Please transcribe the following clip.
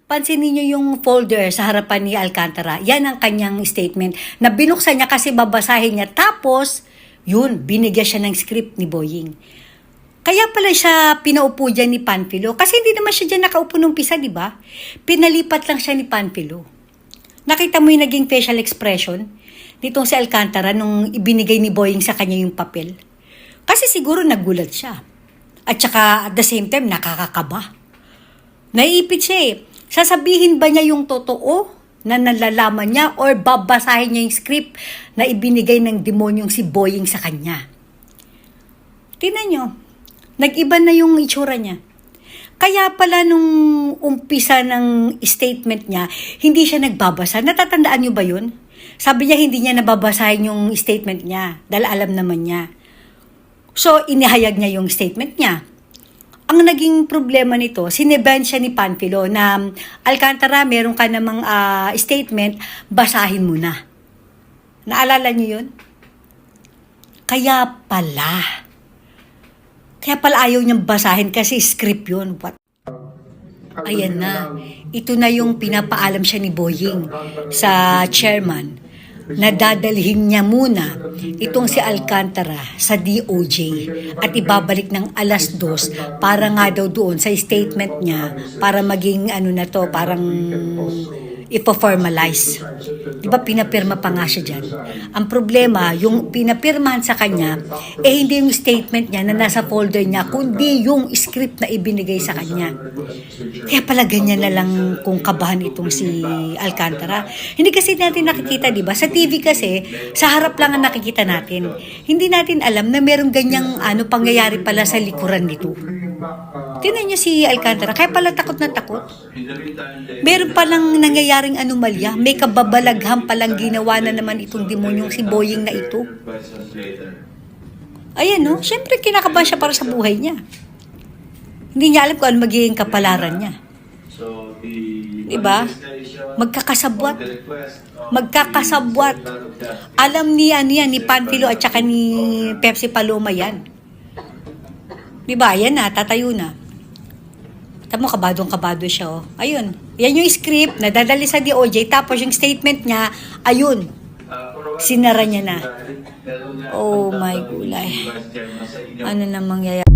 Pansinin niyo yung folder sa harapan ni Alcantara. Yan ang kanyang statement na binuksan niya kasi babasahin niya. Tapos, yun, binigyan siya ng script ni Boying. Kaya pala siya pinaupo dyan ni Panfilo. Kasi hindi naman siya dyan nakaupo nung pisa, di ba? Pinalipat lang siya ni Panfilo. Nakita mo yung naging facial expression nitong si Alcantara nung ibinigay ni Boying sa kanya yung papel. Kasi siguro nagulat siya. At saka at the same time, nakakakaba. Naiipit siya eh. Sasabihin ba niya yung totoo na nalalaman niya or babasahin niya yung script na ibinigay ng demonyong si Boying sa kanya? Tingnan niyo, nag-iba na yung itsura niya. Kaya pala nung umpisa ng statement niya, hindi siya nagbabasa. Natatandaan niyo ba yun? Sabi niya hindi niya nababasahin yung statement niya dahil alam naman niya. So, inihayag niya yung statement niya. Ang naging problema nito, sineban siya ni Panfilo na Alcantara, meron ka namang statement, basahin mo na. Naalala niyo yun? Kaya pala ayaw niyang basahin kasi script yun. What? Ayan na. Ito na yung pinapaalam siya ni Boying sa chairman na dadalhin niya muna itong si Alcantara sa DOJ at ibabalik ng 2:00 para nga daw doon sa statement niya para maging parang ipo-formalize. Di ba pinapirma pa nga siya dyan? Ang problema, yung pinapirmahan sa kanya, hindi yung statement niya na nasa folder niya, kundi yung script na ibinigay sa kanya. Kaya pala ganyan na lang kung kabahan itong si Alcantara. Hindi kasi natin nakikita, di ba? Sa TV kasi, sa harap lang ang nakikita natin. Hindi natin alam na merong ganyang pangyayari pala sa likuran nito. Tingnan niyo si Alcantara, kaya pala takot na takot. Meron palang nangyayaring anomalya, may kababalaghan palang ginawa na naman itong demonyong si Boying na ito. Ayan no, syempre kinakabahan siya para sa buhay niya. Hindi niya alam kung ano magiging kapalaran niya. Diba? Magkakasabwat. Alam ni Panfilo at saka ni Pepsi Paloma yan. Diba? Yan na, tatayo na. Tamo, kabadong-kabado siya, oh. Ayun. Yan yung script na dadali sa DOJ. Tapos yung statement niya, ayun. Sinara niya na. Oh my gulay. Ano namang mangyayari?